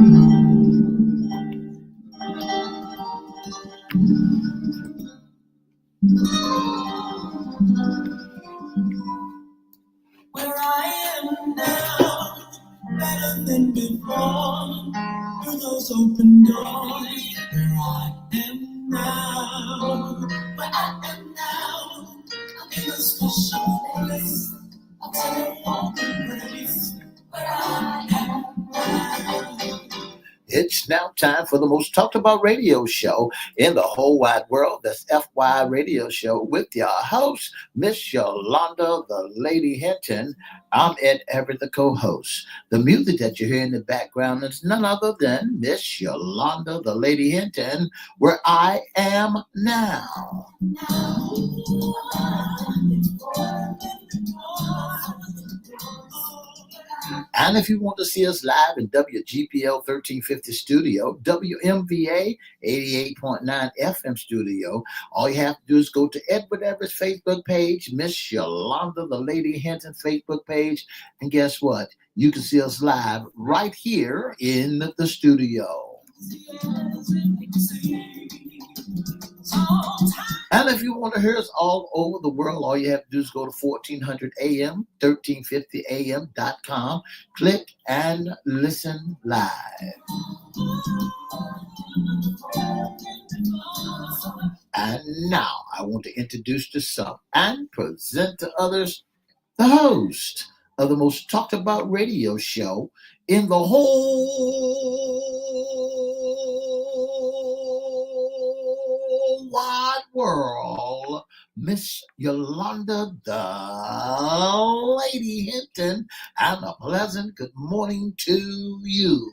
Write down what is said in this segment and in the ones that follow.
Where I am now, better than before. Through those open doors, where I am now, where I am now, I'm in a special place. I'll tell you all the place where I am now. It's now time for the most talked about radio show in the whole wide world. That's FY Radio Show with your host, Miss Yolanda, the Lady Hinton. I'm Ed Everett, the co-host. The music that you hear in the background is none other than Miss Yolanda, the Lady Hinton, where I am now. And if you want to see us live in WGPL 1350 studio, WMVA 88.9 FM studio, all you have to do is go to Edward Everett's Facebook page, Miss Yolanda, the Lady Hinton Facebook page, and guess what? You can see us live right here in the studio. And if you want to hear us all over the world, all you have to do is go to 1400 AM, 1350am.com, click and listen live. And now I want to introduce to some and present to others the host of the most talked about radio show in the whole wide world, Miss Yolanda, the Lady Hinton, and a pleasant good morning to you.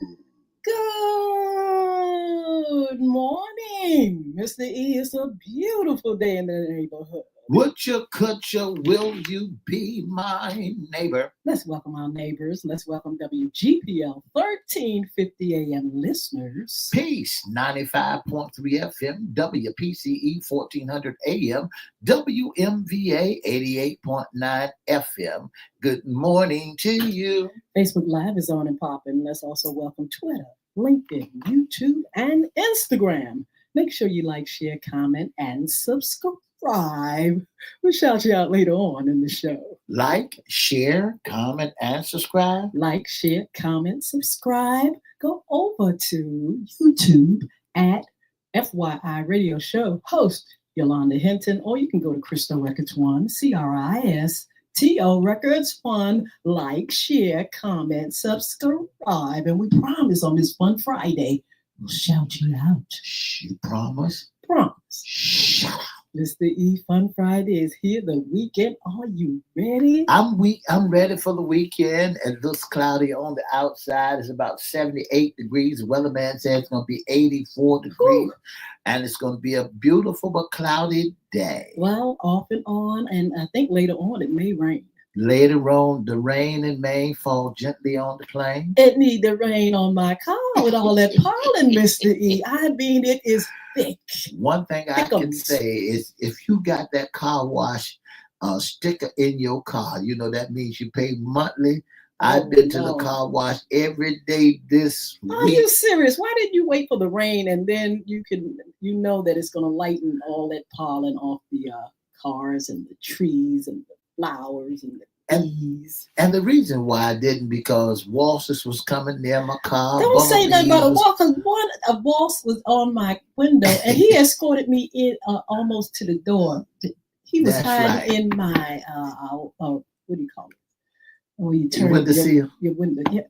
Good morning, Mr. E. It's a beautiful day in the neighborhood. Would you, could you, will you be my neighbor? Let's welcome our neighbors. Let's welcome WGPL 1350 AM listeners. Peace, 95.3 FM, WPCE 1400 AM, WMVA 88.9 FM. Good morning to you. Facebook Live is on and popping. Let's also welcome Twitter, LinkedIn, YouTube, and Instagram. Make sure you like, share, comment, and subscribe. We'll shout you out later on in the show. Like, share, comment, and subscribe. Like, share, comment, subscribe. Go over to YouTube at FYI Radio Show, host Yolanda Hinton, or you can go to Crystal Records 1, CRISTO Records 1. Like, share, comment, subscribe. And we promise on this Fun Friday, we'll shout you out. You promise? Promise. Shut up. Mr. E, Fun Friday is here. The weekend. Are you ready? I'm ready for the weekend. It looks cloudy on the outside. It's about 78 degrees. The weatherman says it's going to be 84 degrees. Ooh. And it's going to be a beautiful but cloudy day. Well, off and on. And I think later on it may rain. Later on, the rain in May fall gently on the plane. It need to rain on my car with all that pollen, Mr. E. I mean, it is thick. One thing I can say is if you got that car wash sticker in your car, you know that means you pay monthly. I've been to the car wash every day this week. Are you serious? Why didn't you wait for the rain and then you know that it's going to lighten all that pollen off the cars and the trees and the flowers and the bees? And the reason why I didn't, because waltzes was coming near my car. Don't say nothing about a waltz, because a waltz was on my window and he escorted me in almost to the door. He was hiding in my what do you call it? Oh, you turn your window. Yeah.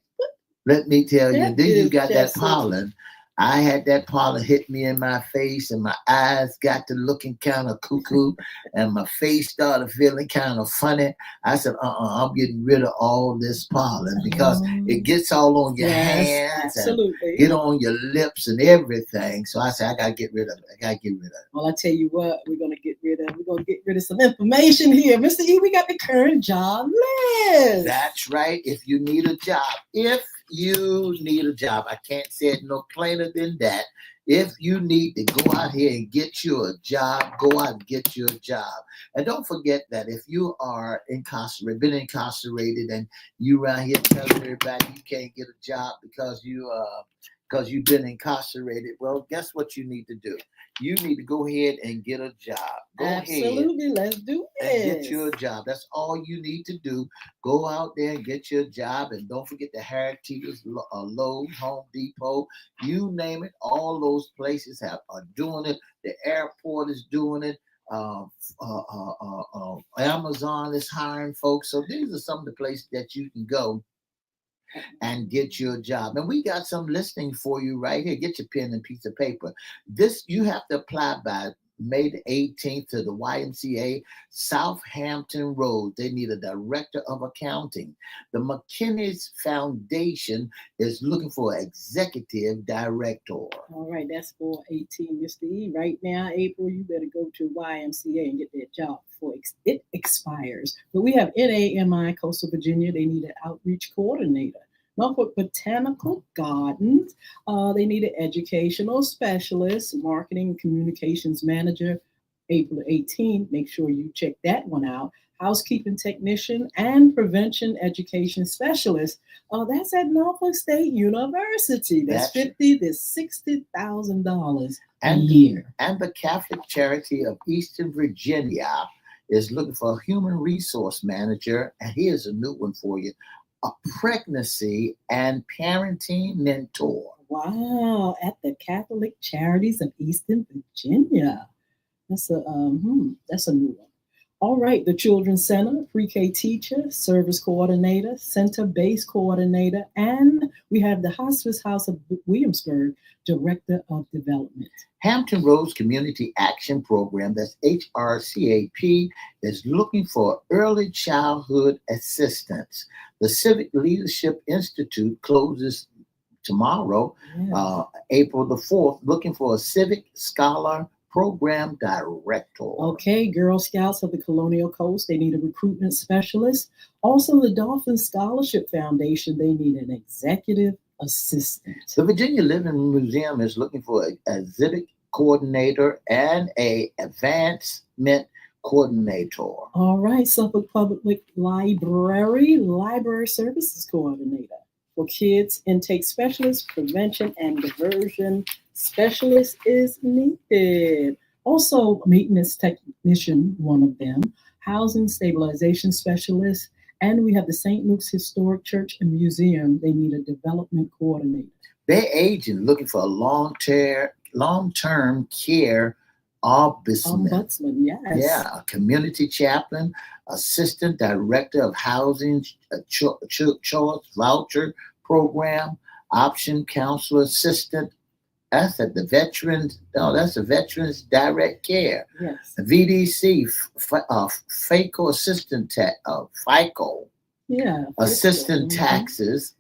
Let me tell you, then you got that pollen. I had that pollen hit me in my face and my eyes got to looking kind of cuckoo and my face started feeling kind of funny. I said, I'm getting rid of all this pollen because it gets all on your hands and get on your lips and everything. So I said, I got to get rid of it. Well, I tell you what, we're going to get rid of some information here. Mr. E, we got the current job list. That's right. If you need a job, I can't say it no plainer than that. If you need to go out here and get you a job, go out and get you a job. And don't forget that if you are been incarcerated and you around here telling everybody you can't get a job because you because you've been incarcerated. Well, guess what you need to do? You need to go ahead and get a job. Go Absolutely. ahead Let's do and this. get you a job. That's all you need to do. Go out there and get you a job, and don't forget the Heritage, Lowe's, Home Depot, you name it. All those places are doing it. The airport is doing it. Amazon is hiring folks. So these are some of the places that you can go and get your job. And we got some listing for you right here. Get your pen and piece of paper. This you have to apply by May the 18th to the YMCA Southampton Road. They need a director of accounting. The McKinney's Foundation is looking for an executive director. All right, that's for 18, Mr. E. Right now, April, you better go to YMCA and get that job before it expires. But we have NAMI Coastal Virginia. They need an outreach coordinator. Norfolk Botanical Gardens, they need an educational specialist, marketing communications manager, April 18th. Make sure you check that one out. Housekeeping technician and prevention education specialist. That's at Norfolk State University. That's $50,000 to $60,000 a year. And the Catholic Charity of Eastern Virginia is looking for a human resource manager. And here's a new one for you. A pregnancy and parenting mentor. Wow, at the Catholic Charities of Eastern Virginia. That's a new one. All right, the Children's Center, pre-K teacher, service coordinator, center-based coordinator, and we have the Hospice House of Williamsburg, director of development. Hampton Roads Community Action Program, that's HRCAP, is looking for early childhood assistance. The Civic Leadership Institute closes tomorrow, April the 4th, looking for a civic scholar program director. Okay, Girl Scouts of the Colonial Coast, they need a recruitment specialist. Also, the Dolphin Scholarship Foundation, they need an executive assistant. The Virginia Living Museum is looking for a civic coordinator and a advancement coordinator. All right, Suffolk Public Library services coordinator. For kids, intake specialist, prevention and diversion specialist is needed. Also, maintenance technician, one of them, housing stabilization specialist, and we have the St. Luke's Historic Church and Museum. They need a development coordinator. They're aging, looking for a long-term care ombudsman. Yes. Yeah, a community chaplain, assistant director of housing, choice voucher program, option counselor assistant. That's at the veterans. No, that's a veterans direct care. Yes. VDC, FICO assistant, FICO. Yeah. Assistant taxes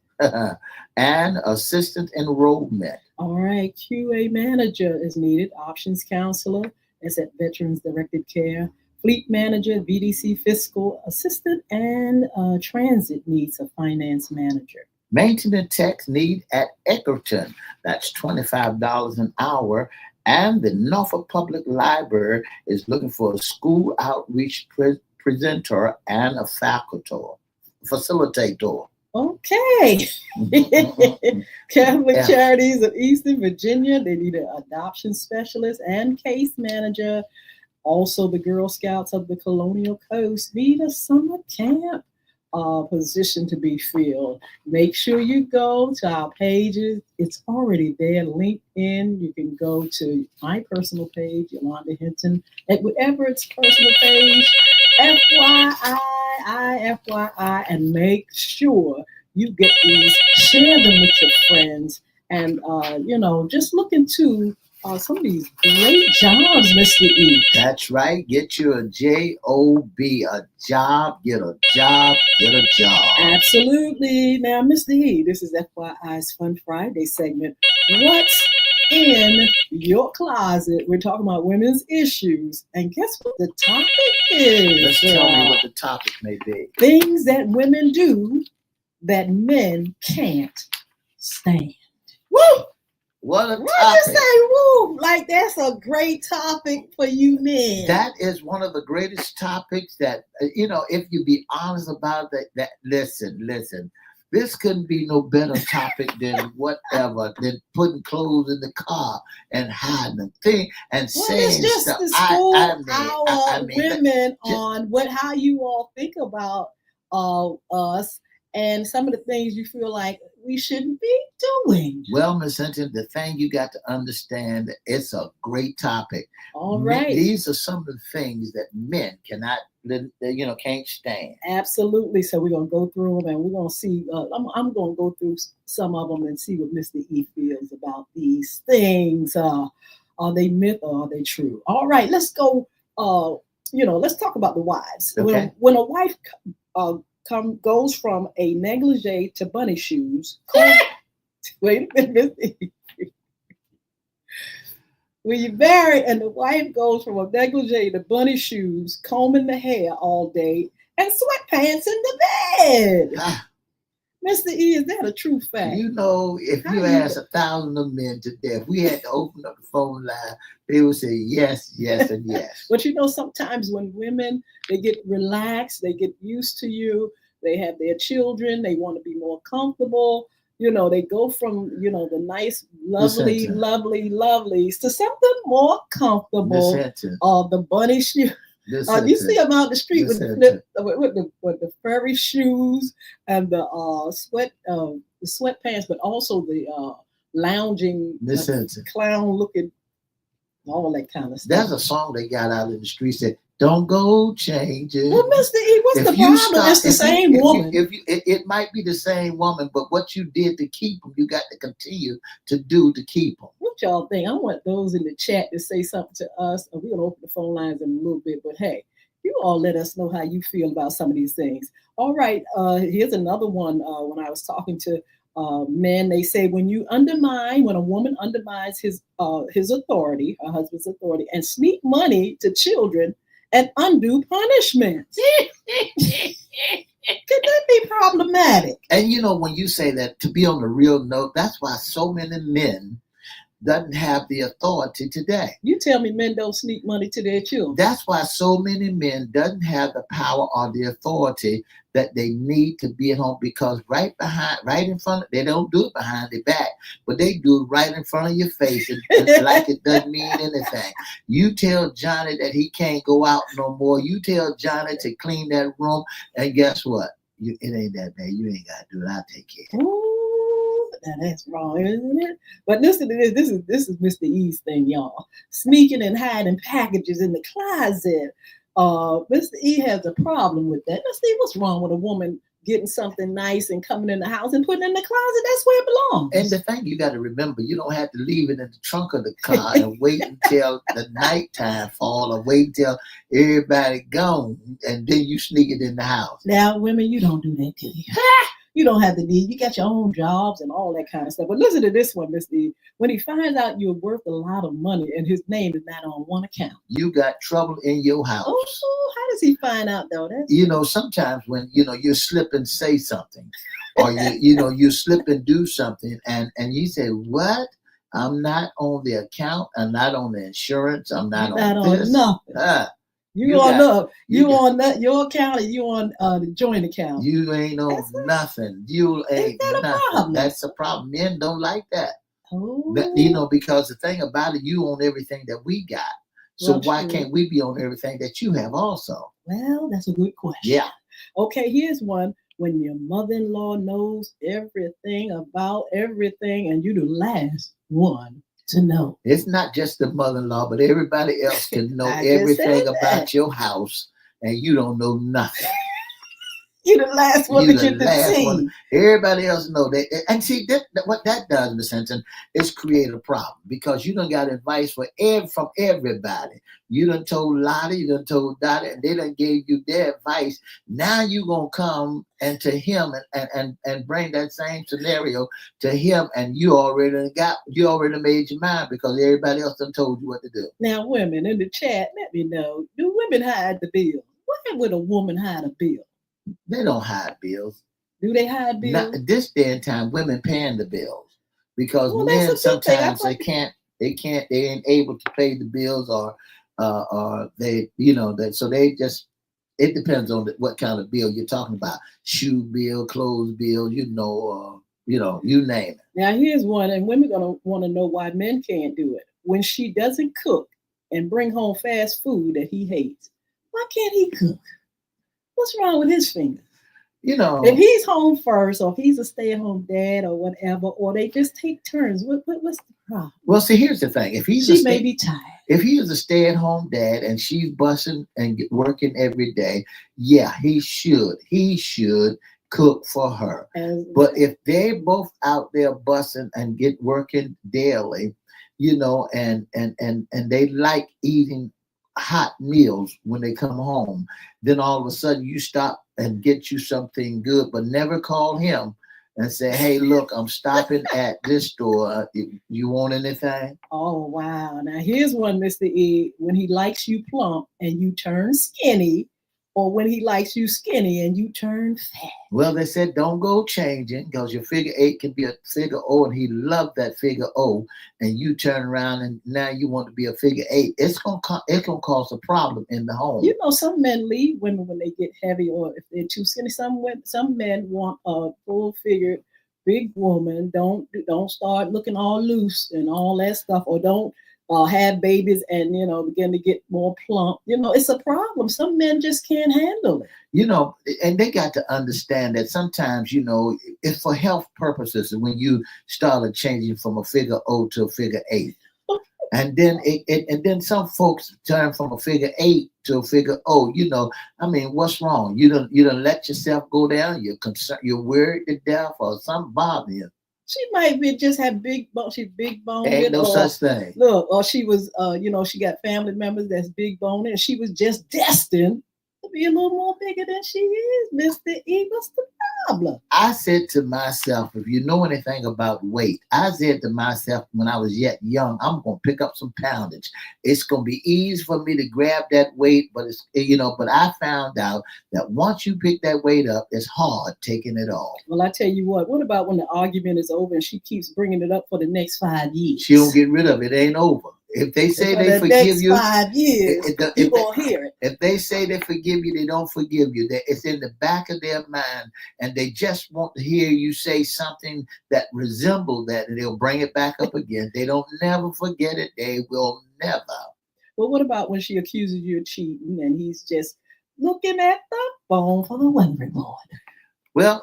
and assistant enrollment. All right, QA manager is needed. Options counselor is at Veterans Directed Care. Fleet manager, VDC fiscal assistant, and transit needs a finance manager. Maintenance techs need at Egerton. That's $25 an hour. And the Norfolk Public Library is looking for a school outreach presenter and a facilitator. Okay. Catholic Charities of Eastern Virginia, they need an adoption specialist and case manager. Also, the Girl Scouts of the Colonial Coast need a summer camp position to be filled. Make sure you go to our pages. It's already there, LinkedIn. You can go to my personal page, Yolanda Hinton, at Everette's personal page, FYI, and make sure you get these, share them with your friends, and just look into some of these great jobs, Mr. E. That's right. Get you a job, a job, get a job, get a job. Absolutely. Now, Mr. E, this is FYI's Fun Friday segment. What's in your closet? We're talking about women's issues. And guess what the topic is? Let's tell me what the topic may be. Things that women do that men can't stand. Woo! What a topic. What you say, woo? Like, that's a great topic for you men. That is one of the greatest topics that, if you be honest about that listen, This couldn't be no better topic than whatever than putting clothes in the car and hiding them thing and Well, saying it's just stuff. the school I mean, women on how you all think about us and some of the things you feel like we shouldn't be doing. Well, Miss Hinton, the thing you got to understand, it's a great topic. All right. These are some of the things that men cannot, can't stand. Absolutely. So we're going to go through them and we're going to see. I'm going to go through some of them and see what Mr. E feels about these things. Are they myth or are they true? All right, let's go. Let's talk about the wives. Okay. When a wife goes from a negligee to bunny shoes. Wait a minute, Mr. E. When you marry and the wife goes from a negligee to bunny shoes, combing the hair all day, and sweatpants in the bed. Mr. E, is that a true fact? You know, if you ask 1,000 of men today, if we had to open up the phone line, they would say yes, yes, and yes. But sometimes when women, they get relaxed, they get used to you, they have their children, they want to be more comfortable. They go from, the nice, lovely, lovelies to something more comfortable. The bunny shoes. You see them out the street with the furry shoes and the sweatpants, but also the lounging, clown looking, all that kind of stuff. There's a song they got out in the street said, "Don't go changing." Well, Mr. E, what's the problem? It's the same woman. It might be the same woman, but what you did to keep them, you got to continue to do to keep them. What y'all think? I want those in the chat to say something to us. We're going to open the phone lines in a little bit, but hey, you all let us know how you feel about some of these things. All right, here's another one. When I was talking to men, they say when a woman undermines his authority, her husband's authority, and sneak money to children and undue punishment. Could that be problematic? And when you say that, to be on the real note, that's why so many men doesn't have the authority today. You tell me men don't sneak money to their children. That's why so many men doesn't have the power or the authority that they need to be at home, because right in front, they don't do it behind their back, but they do it right in front of your face, and like it doesn't mean anything. You tell Johnny that he can't go out no more. You tell Johnny to clean that room, and guess what? It ain't that bad. You ain't got to do it. I'll take care. Ooh, now that's wrong, isn't it? But listen to this. This is Mr. E's thing, y'all. Sneaking and hiding packages in the closet. Mr. E has a problem with that. Let's see what's wrong with a woman getting something nice and coming in the house and putting it in the closet. That's where it belongs. And the thing you got to remember, you don't have to leave it in the trunk of the car and wait until the nighttime fall, or wait until everybody gone and then you sneak it in the house. Now, women, you don't do that, do you? You don't have the need. You got your own jobs and all that kind of stuff. But listen to this one, Mr. E. When he finds out you're worth a lot of money and his name is not on one account, you got trouble in your house. Oh, how does he find out though? Sometimes when you slip and say something, or you slip and do something, and you say, "What? I'm not on the account. I'm not on the insurance. I'm not on this. Nothing." You on your account, and you on the joint account. You ain't on nothing. You ain't nothing. That's a problem. Men don't like that. Oh. Because the thing about it, you own everything that we got. So why can't we be on everything that you have also? Well, that's a good question. Yeah. Okay, here's one. When your mother-in-law knows everything about everything, and you're the last one to know. It's not just the mother-in-law, but everybody else can know everything about your house, and you don't know nothing. You're the last one to get to see. Everybody else know that. And see, what that does, Miss Hinton, is create a problem, because you done got advice from everybody. You done told Lottie, you done told Dottie, and they done gave you their advice. Now you gonna come and to him and bring that same scenario to him, and you already made your mind, because everybody else done told you what to do. Now, women in the chat, let me know, do women hide the bill? Why would a woman hide a bill? They don't hide bills. Do they hide bills? Not this day and time, women paying the bills, because men sometimes they ain't able to pay the bills, or they so they just It depends on what kind of bill you're talking about. Shoe bill, clothes bill, you name it. Now here's one, and women gonna want to know why men can't do it. When she doesn't cook and bring home fast food that he hates, why can't he cook? What's wrong with his finger? If he's home first, or if he's a stay-at-home dad, or whatever, or they just take turns, what's the problem? Well, see, here's the thing: she may be tired. If he is a stay-at-home dad and she's bussing and working every day, yeah, he should cook for her. But if they both out there bussing and get working daily, and they like eating hot meals when they come home, then all of a sudden you stop and get you something good, but never call him and say, hey, look, I'm stopping at this store. You want anything? Oh, wow. Now here's one, Mr. E. When he likes you plump and you turn skinny, or when he likes you skinny and you turn fat. Well, they said don't go changing, because your figure 8 can be a figure O, and he loved that figure O, and you turn around and now you want to be a figure 8. It's gonna cause a problem in the home. Some men leave women when they get heavy, or if they're too skinny. Some men want a full figured big woman. Don't start looking all loose and all that stuff, or don't have babies and begin to get more plump. It's a problem. Some men just can't handle it. And they got to understand that sometimes, it's for health purposes when you started changing from a figure O to a figure 8. And then then some folks turn from a figure 8 to a figure O. What's wrong? You don't let yourself go down. You're concerned. You're worried to death, or something bothering you. She might just have big bone. She's big boned. Ain't no such thing. Look, or she was, she got family members that's big boned, and she was just destined to be a little more bigger than she is. Mr. E, what's the problem? I said to myself, if you know anything about weight, I said to myself when I was yet young, I'm gonna pick up some poundage. It's gonna be easy for me to grab that weight, but but I found out that once you pick that weight up, it's hard taking it off. Well, I tell you what about when the argument is over and she keeps bringing it up for the next 5 years? She don't get rid of it. It ain't over. If they say they forgive you, 5 years, you're going to hear it. If they say they forgive you, they don't forgive you. It's in the back of their mind, and they just want to hear you say something that resembles that, and they'll bring it back up again. They don't never forget it. They will never. Well, what about when she accuses you of cheating, and he's just looking at the phone for the weather report? Well,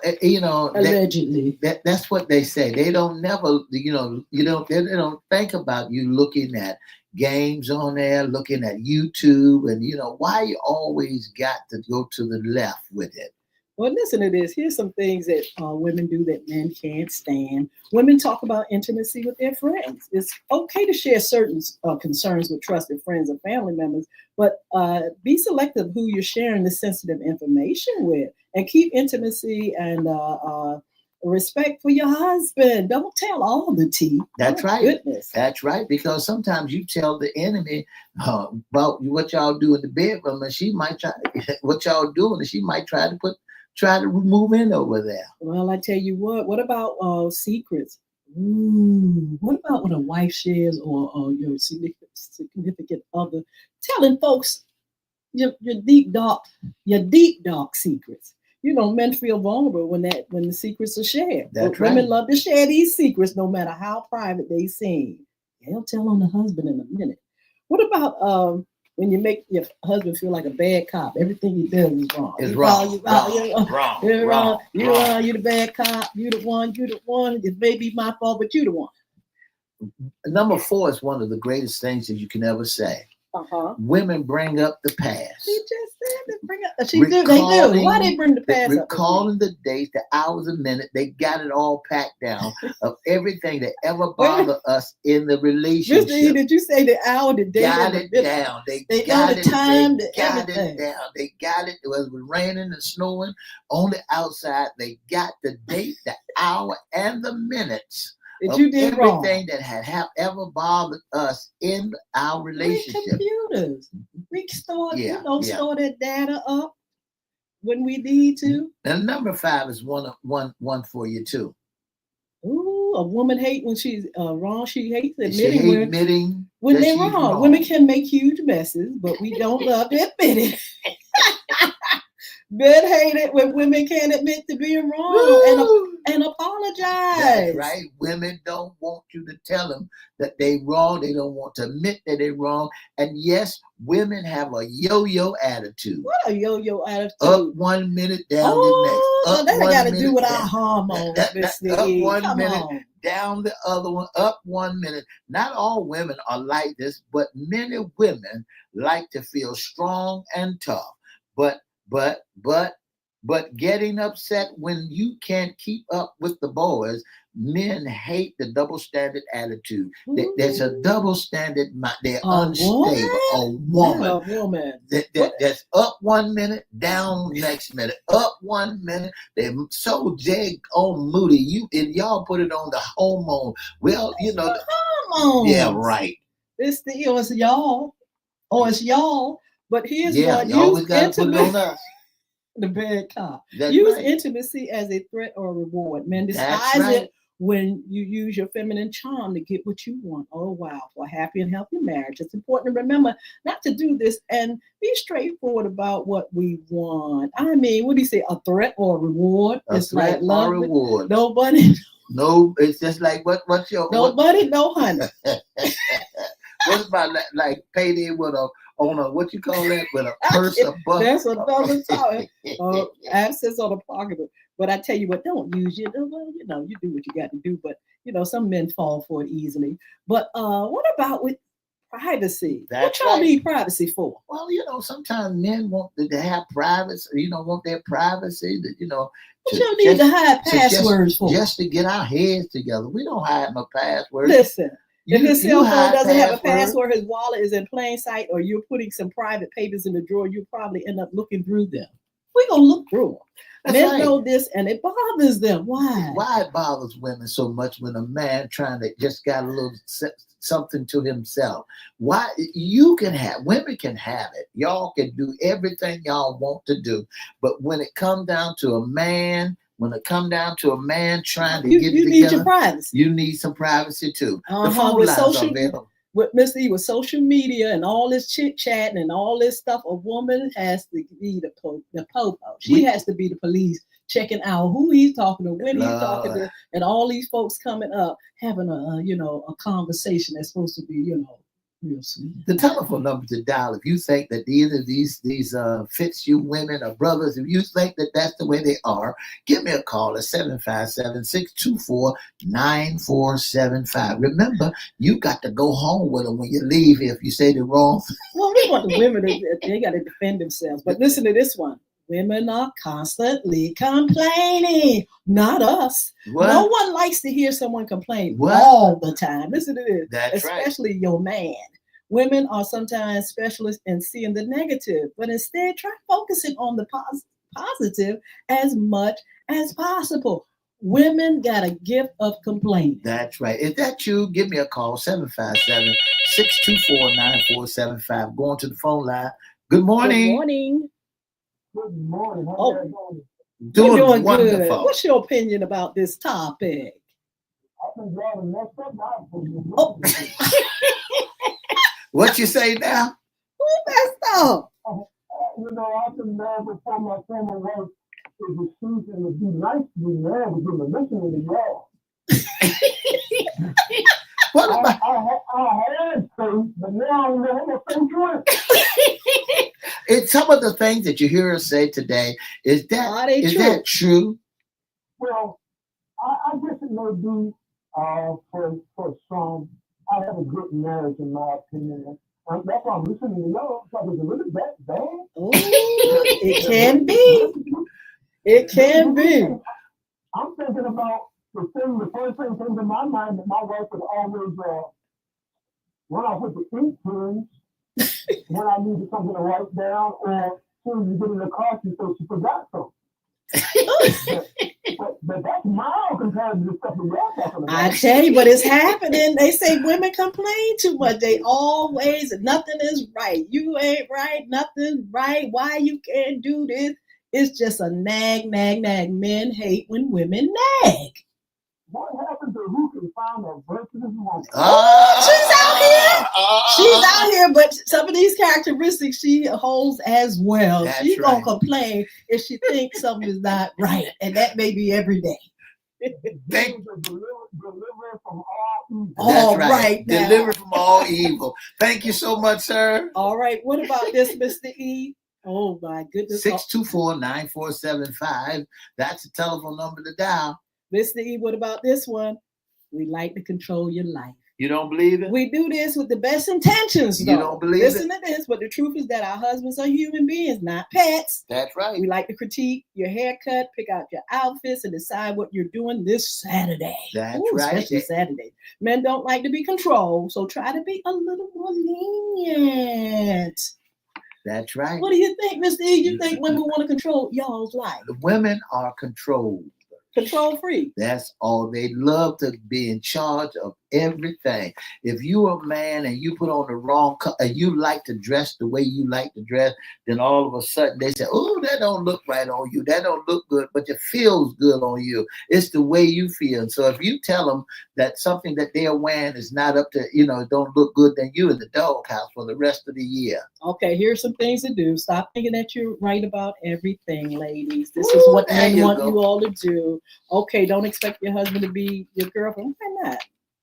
allegedly, that's what they say. They don't never, they don't think about you looking at games on there, looking at YouTube, and why you always got to go to the left with it. Well, listen to this. Here's some things that women do that men can't stand. Women talk about intimacy with their friends. It's okay to share certain concerns with trusted friends and family members, but be selective who you're sharing the sensitive information with, and keep intimacy and respect for your husband. Don't tell all the tea. That's right. Goodness. That's right. Because sometimes you tell the enemy about what y'all do in the bedroom, and she might try what y'all doing, and she might try to move in over there. Well, I tell you what about secrets? What about when a wife shares or your significant other telling folks your deep dark secrets? Men feel vulnerable when the secrets are shared. That's right. Women love to share these secrets, no matter how private they seem. They'll tell on the husband in a minute. What about when you make your husband feel like a bad cop? Everything he does is wrong. It's wrong. Wrong. You're the bad cop. You're the one. It may be my fault, but you're the one. Number 4 is one of the greatest things that you can ever say. Women bring up the past. She just said to bring up. They do. Why they bring the past up? Recalling the days, the hours, a minute. They got it all packed down of everything that ever bothered us in the relationship. Mr. E, did you say the hour, the day? Got it down. They got it. Time. They got it down. They got it. It was raining and snowing on the outside. They got the date, the hour, and the minutes. That you did everything wrong. that had ever bothered us in our relationship. Computers. We store that data up when we need to. And number 5 is one for you too. Ooh, a woman hate when she's wrong. She hates admitting when they're wrong. Women can make huge messes, but we don't love to admit it. Men hate it when women can't admit to being wrong and apologize. That's right. Women don't want you to tell them that they're wrong. They don't want to admit that they're wrong. And yes, women have a yo-yo attitude. What a yo-yo attitude? Up 1 minute, down the next. Up that got to minute, do with our hormones, Mr. Up E. 1 Come minute, on. down the other one. Up 1 minute. Not all women are like this, but many women like to feel strong and tough. But getting upset when you can't keep up with the boys, men hate the double standard attitude. There's a double standard. They're unstable. A woman. That's up 1 minute, down next minute. Up 1 minute. They're so moody. Y'all put it on the hormone. Well, the hormones. Yeah, right. It's y'all. Oh, it's y'all. But here's what you always got to put it on us. The bad cop. That's Use right. intimacy as a threat or a reward. Men despise it when you use your feminine charm to get what you want. Oh, wow. For a happy and healthy marriage, it's important to remember not to do this and be straightforward about what we want. I mean, what do you say? A threat or a reward? It's like love or reward. Nobody. No, it's just like what's your... Nobody, no honey. What about like payday with on a what you call that, with a purse of bucks? That's another time. Access on a pocket. But I tell you what, don't use it. Well, you do what you got to do. But some men fall for it easily. But what about with privacy? What y'all need privacy for? Well, sometimes men want to have privacy. Want their privacy. That what y'all need to hide passwords for? Just to get our heads together. We don't hide no passwords. Listen. If his cell phone doesn't have a password, his wallet is in plain sight, or you're putting some private papers in the drawer, you'll probably end up looking through them. We're going to look through them. Men know this, and it bothers them. Why? Why it bothers women so much when a man trying to just got a little something to himself? Why? Women can have it. Y'all can do everything y'all want to do. But when it comes down to a man... trying to get it together, you need your privacy. You need some privacy too. The phone with lines are available. With Mr. E, with social media and all this chit chatting and all this stuff, a woman has to be the popo. She has to be the police, checking out who he's talking to, when he's talking to, and all these folks coming up having a conversation that's supposed to be real sweet. The telephone number to dial if you think that either these fits you women or brothers, if you think that that's the way they are, give me a call at 757-624-9475. Remember, you got to go home with them when you leave if you say the wrong thing. Well, we want the women, they got to defend themselves. But listen to this one. Women are constantly complaining, not us. What? No one likes to hear someone complain all the time. Listen to this. That's especially your man. Women are sometimes specialists in seeing the negative, but instead try focusing on the positive as much as possible. Women got a gift of complaining. That's right. Is that you? Give me a call, 757-624-9475. Going to the phone line. Good morning. Good morning. Good morning. How are you doing? Doing wonderful. Good. What's your opinion about this topic? I've been driving messed up now. Oh. What you say now? Who messed up? I've been married before my former wife is a shoot and would be nice to be married with a mission in the yard. What about? I had faith, but now I don't know how to think to it. It's some of the things that you hear us say today. Is that true? Well, I guess it may be for some. I have a good marriage in my opinion. That's why I'm listening to y'all. Because it's really that bad. Oh, it can be. It can be. I'm thinking about the first thing came to my mind that my wife would always run off with the ink pens when I needed something to write down, or as soon as you get in the car, she said she forgot something. but that's mild compared to the stuff that y'all talking about. I tell you, but it's happening. They say women complain too much. They always, nothing is right. You ain't right. Nothing's right. Why you can't do this? It's just a nag. Men hate when women nag. What happened to who can find a virtuous woman? She's out here. She's out here, but some of these characteristics she holds as well. That's She's gonna right. complain if she thinks something is not right, and that may be every day. Thank- Jesus deliver from all evil. That's All right. right now. Delivered from all evil. Thank you so much, sir. All right. What about this, Mr. E? Oh my goodness. 624-9475. That's the telephone number to dial. Mr. E, what about this one? We like to control your life. You don't believe it? We do this with the best intentions, though. You don't believe Listen to this, but the truth is that our husbands are human beings, not pets. That's right. We like to critique your haircut, pick out your outfits, and decide what you're doing this Saturday. That's Ooh, right. Especially Saturday. Men don't like to be controlled, so try to be a little more lenient. That's right. What do you think, Mr. E? You think women want to control y'all's life? The women are controlled. Control free. That's all. They love to be in charge of everything. If you're a man and you put on the wrong color, and you like to dress the way you like to dress, then all of a sudden they say, "Oh, that don't look right on you. That don't look good," but it feels good on you. It's the way you feel. So if you tell them that something that they're wearing is not up to, don't look good, then you in the doghouse for the rest of the year. Okay, here's some things to do. Stop thinking that you're right about everything, ladies. This is what men want you all to do. Okay, don't expect your husband to be your girlfriend. Why not?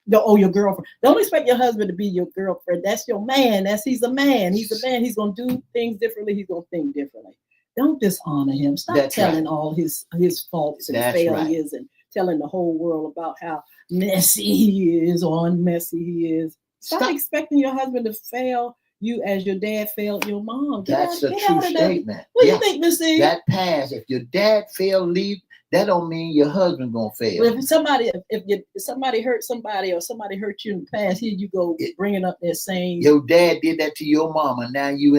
Your girlfriend. Don't expect your husband to be your girlfriend. That's your man. He's a man. He's a man. He's gonna do things differently. He's gonna think differently. Don't dishonor him. Stop telling all his faults and failures and telling the whole world about how messy he is or unmessy he is. Stop expecting your husband to fail you as your dad failed your mom. That's a true statement. What do you think, Miss E? That pass. If your dad failed, leave. That don't mean your husband gonna fail. Well, if somebody hurt somebody or somebody hurt you in the past, here you go bringing up that same. Your dad did that to your mama. Now you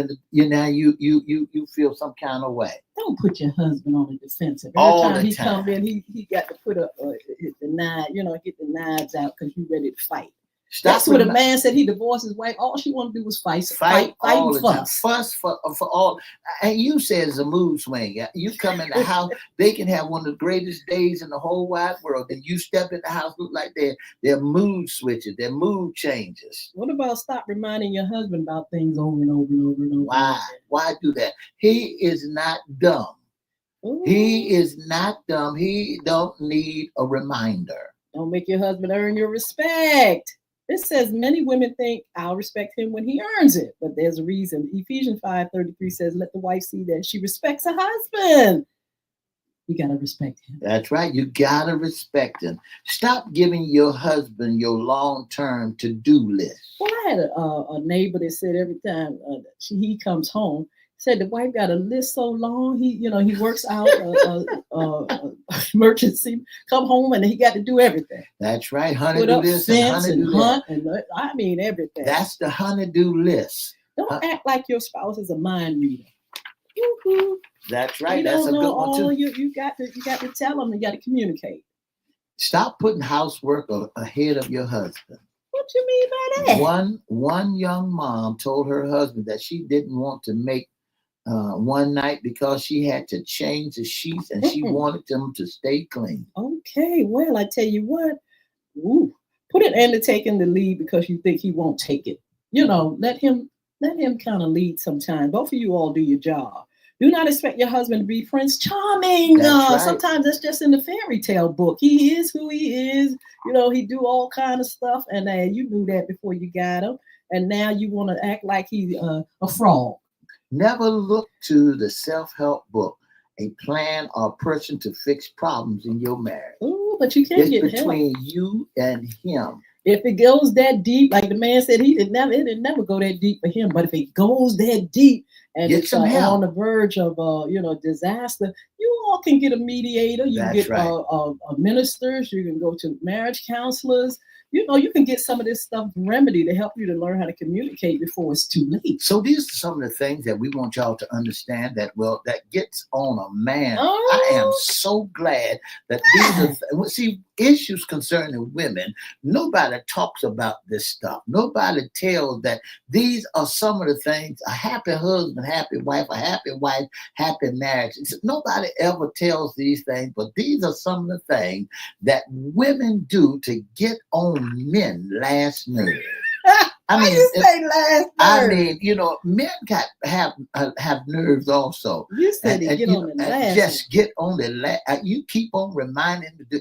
feel some kind of way. Don't put your husband on the defensive. All Every time the he time. come in, he got to put up the knife, get the knives out because you ready to fight. That's what a man said. He divorced his wife. All she wanted to do was fight all and the time. fuss. Fuss for all. And you said it's a mood swing. You come in the house, they can have one of the greatest days in the whole wide world. Then you step in the house, look like they're mood switches, their mood changes. What about stop reminding your husband about things over and over and over and over? Why? Why do that? He is not dumb. Ooh. He is not dumb. He don't need a reminder. Don't make your husband earn your respect. It says many women think I'll respect him when he earns it, but there's a reason. Ephesians 5:33 says, let the wife see that she respects her husband. You got to respect him. That's right. You got to respect him. Stop giving your husband your long-term to-do list. Well, I had a neighbor that said every time he comes home, said the wife got a list so long. He works out emergency, come home and he got to do everything. That's right. Honey, put do up this fence and honey, do hunt, that. and I mean everything. That's the honey-do list. Don't act like your spouse is a mind reader. Woo-hoo. That's right. You That's a don't good know one too. You got to tell them. You got to communicate. Stop putting housework ahead of your husband. What you mean by that? One young mom told her husband that she didn't want to make one night because she had to change the sheets and she wanted them to stay clean. Okay, well, I tell you what, put an end to taking the lead because you think he won't take it. Let him kind of lead sometime. Both of you all do your job. Do not expect your husband to be Prince Charming. That's right. Sometimes that's just in the fairy tale book. He is who he is. He do all kind of stuff, and you knew that before you got him, and now you want to act like he's a fraud. Never look to the self-help book, a plan or person to fix problems in your marriage. Ooh, but you can't get help. It's between you and him. If it goes that deep, like the man said, it didn't never go that deep for him. But if it goes that deep and get it's on the verge of disaster, you all can get a mediator. You can get ministers. You can go to marriage counselors. You can get some of this stuff remedy to help you to learn how to communicate before it's too late. So these are some of the things that we want y'all to understand that gets on a man. Oh. I am so glad that these are, see, issues concerning women. Nobody talks about this stuff. Nobody tells that these are some of the things, a happy husband, happy wife, a happy wife, happy marriage. Nobody ever never tells these things, but these are some of the things that women do to get on men last nerve. Why you say last I nerve? mean, men have nerves also. You said get on the last. Just get on the last. You keep on reminding me.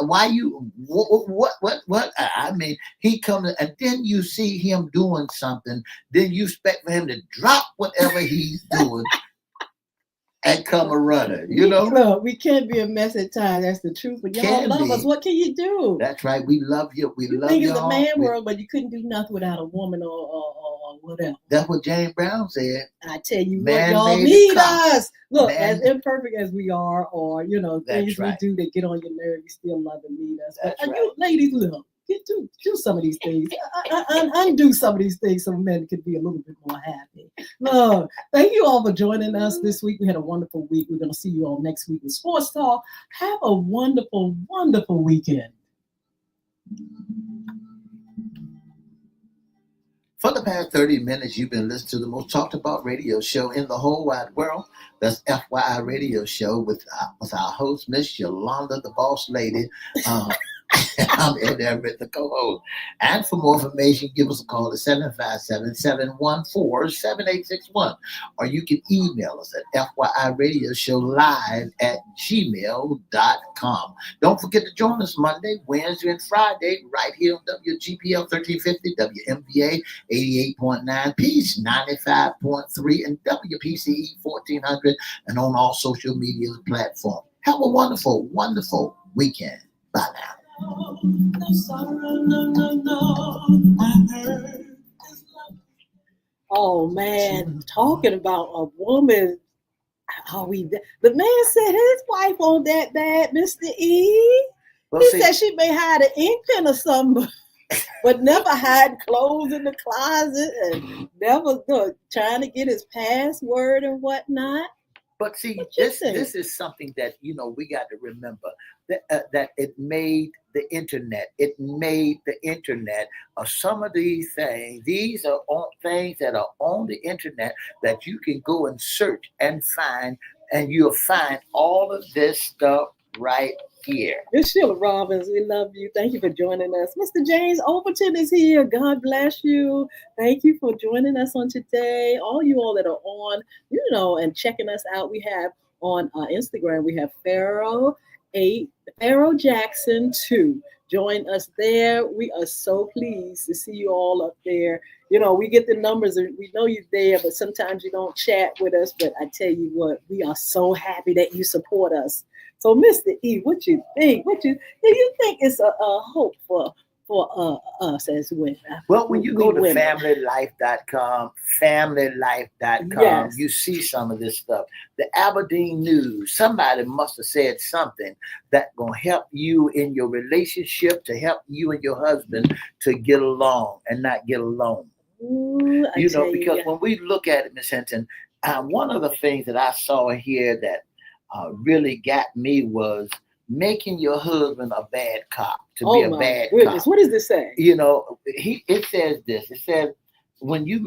Why you? What? I mean, he comes and then you see him doing something. Then you expect for him to drop whatever he's doing. And come a runner, Look, we can't be a mess at times. That's the truth. But y'all love us. What can you do? That's right. We love you. We love think y'all. It's a man world, but you couldn't do nothing without a woman or whatever. That's what James Brown said. I tell you what, y'all need us. Look, as imperfect as we are, or things we do that get on your nerve, you still love and need us. But you ladies, look. Do some of these things. Undo some of these things so men could be a little bit more happy. Look, thank you all for joining us this week. We had a wonderful week. We're going to see you all next week with Sports Talk. Have a wonderful, wonderful weekend. For the past 30 minutes, you've been listening to the most talked about radio show in the whole wide world. That's FYI Radio Show with our host, Miss Yolanda, the boss lady. I'm Everette, the co-host. And for more information, give us a call at 757-714-7861. Or you can email us at FYIRadiosHowLive@gmail.com. Don't forget to join us Monday, Wednesday, and Friday right here on WGPL 1350, WMVA 88.9, Peace 95.3, and WPCE 1400, and on all social media platforms. Have a wonderful, wonderful weekend. Bye now. Oh man, talking about a woman. The man said his wife on that bad, Mr. E. He said she may hide an ink pen or something, but never hide clothes in the closet and never trying to get his password and whatnot. But see, this is something that, we got to remember that it made the internet. It made the internet of some of these things. These are things that are on the internet that you can go and search and find, and you'll find all of this stuff right here. Miss Sheila Robbins, we love you. Thank you for joining us. Mr. James Overton is here. God bless you. Thank you for joining us on today. All you all that are on, and checking us out. We have on Instagram, we have Pharaoh Jackson 2. Join us there. We are so pleased to see you all up there. We get the numbers and we know you're there, but sometimes you don't chat with us. But I tell you what, we are so happy that you support us. So, Mr. E, what you think? Do you think it's a hope for us as women? Well, when you go to familylife.com, yes. You see some of this stuff. The Aberdeen News, somebody must have said something that gonna help you in your relationship, to help you and your husband to get along and not get alone. Ooh, because when we look at it, Miss Hinton, one of the things that I saw here that really got me was making your husband a bad cop, to be a bad cop. What does this say? It says this. It says when you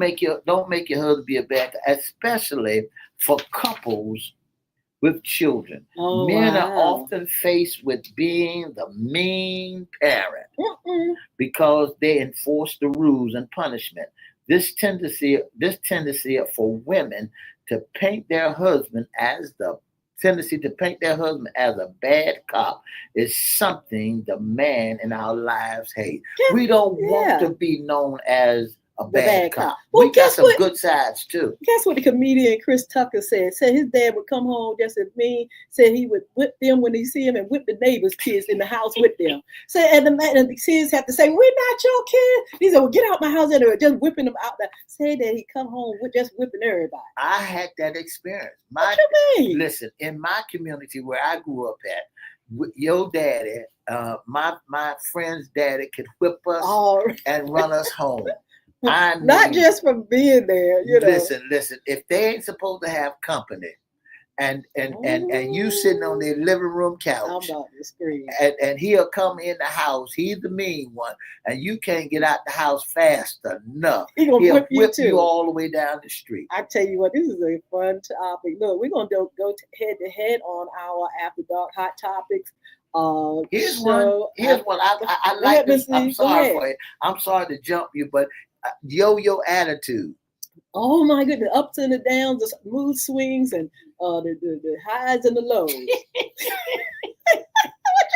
don't make your husband be a bad cop, especially for couples with children. Men are often faced with being the mean parent because they enforce the rules and punishment. This tendency for women to paint their husband as a bad cop is something the man in our lives hate. We don't want to be known as a bad cop. Well, we got some good sides too. Guess what the comedian Chris Tucker said? Said his dad would come home just as mean. Said he would whip them when he see him and whip the neighbors' kids in the house with them. Said and the kids have to say, "We're not your kids." He said, "Well, get out my house," and they were just whipping them out there. Say that he come home with just whipping everybody. I had that experience. What you mean? Listen, in my community where I grew up at, your daddy, my friend's daddy could whip us and run us home. Not just from being there, Listen. If they ain't supposed to have company, and you sitting on their living room I'm couch, about to scream. and he'll come in the house. He's the mean one, and you can't get out the house fast enough. He'll He'll whip you too. all the way down the street. I tell you what, this is a fun topic. Look, we're gonna go head to head on our After Dark Hot Topics. Here's show. one. I Go like ahead, this. Miss I'm Lee. Go sorry ahead. for it. I'm sorry to jump you, but yo attitude. Oh my goodness, the ups and the downs, the mood swings, and the highs and the lows. What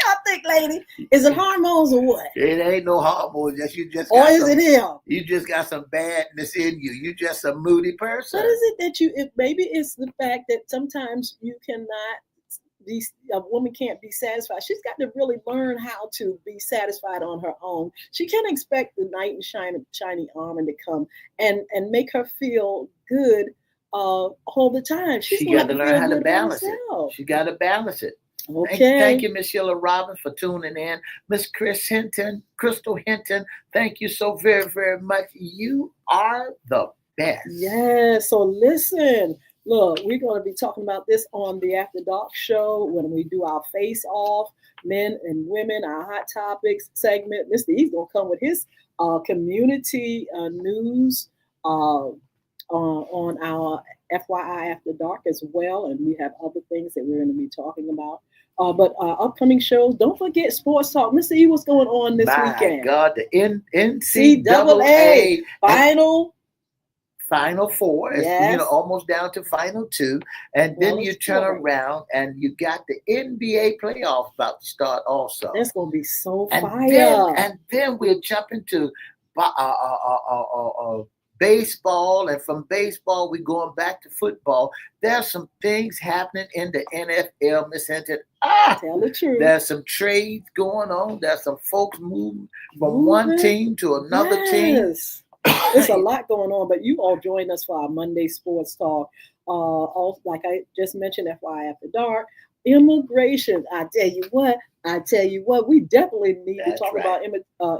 y'all think, lady? Is it hormones or what? It ain't no hormones. You just Or got is it him? You just got some badness in you. You just a moody person. What is it that maybe it's the fact that sometimes you cannot be, a woman can't be satisfied. She's got to really learn how to be satisfied on her own. She can't expect the knight in shiny armor to come and make her feel good all the time. She got to learn how to balance it. She got to balance it. Okay. Thank you, Miss Sheila Robbins, for tuning in. Miss Crystal Hinton, thank you so very, very much. You are the best. Yeah, so listen. Look, we're going to be talking about this on the After Dark show when we do our face off, men and women, our hot topics segment. Mr. E's going to come with his community news on our FYI After Dark as well. And we have other things that we're going to be talking about. But upcoming shows, don't forget Sports Talk. Mr. E, what's going on this weekend? My God, the NCAA Final Four, yes. Almost down to Final Two, and then you turn around and you got the NBA playoffs about to start also. That's going to be so fire. And then we're jumping to baseball, and from baseball we're going back to football. There's some things happening in the NFL, Miss Hinton. Tell the truth. There's some trades going on. There's some folks moving from one team to another team. There's a lot going on, but you all join us for our Monday Sports Talk. Also, like I just mentioned, FYI After Dark, immigration. I tell you what, we definitely need to talk about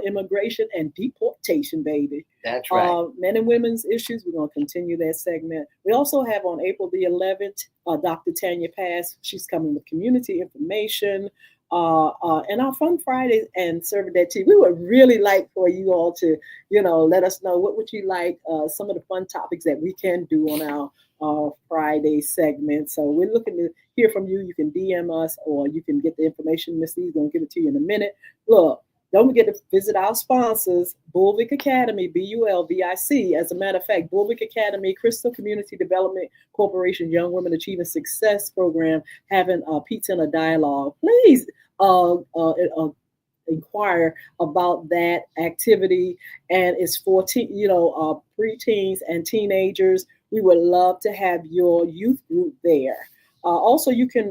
immigration and deportation, baby. That's right. Men and women's issues. We're going to continue that segment. We also have on April the 11th, Dr. Tanya Pass. She's coming with community information. And our Fun Fridays and Serving That Tea. We would really like for you all to, let us know what would you like, some of the fun topics that we can do on our Friday segment. So we're looking to hear from you. You can DM us or you can get the information. Miss Lee's going to give it to you in a minute. Look, don't forget to visit our sponsors, Bulvic Academy, BULVIC. As a matter of fact, Bulvic Academy, Crystal Community Development Corporation, Young Women Achieving Success Program, having a pizza and a dialogue. Please inquire about that activity. And it's for preteens and teenagers. We would love to have your youth group there. Also, you can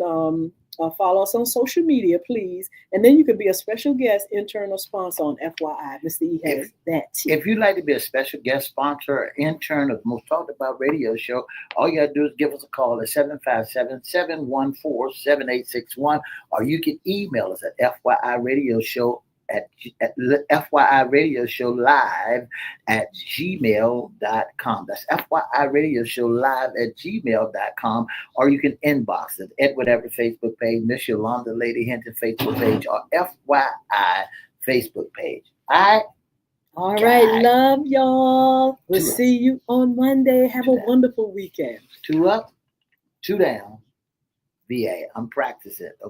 follow us on social media, please. And then you can be a special guest, intern, or sponsor on FYI. Mr. E has that. If you'd like to be a special guest sponsor or intern of the Most Talked About radio show, all you got to do is give us a call at 757-714-7861, or you can email us at FYI at FYI Radio Show Live at gmail.com. That's FYI Radio Show Live at gmail.com. Or you can inbox it, Edward Everett Facebook page, Miss Yolanda Lady Hinton Facebook page, or FYI Facebook page. All right, love y'all. We'll see you on Monday. Have a wonderful weekend. 2 up, 2 down. VA. I'm practicing.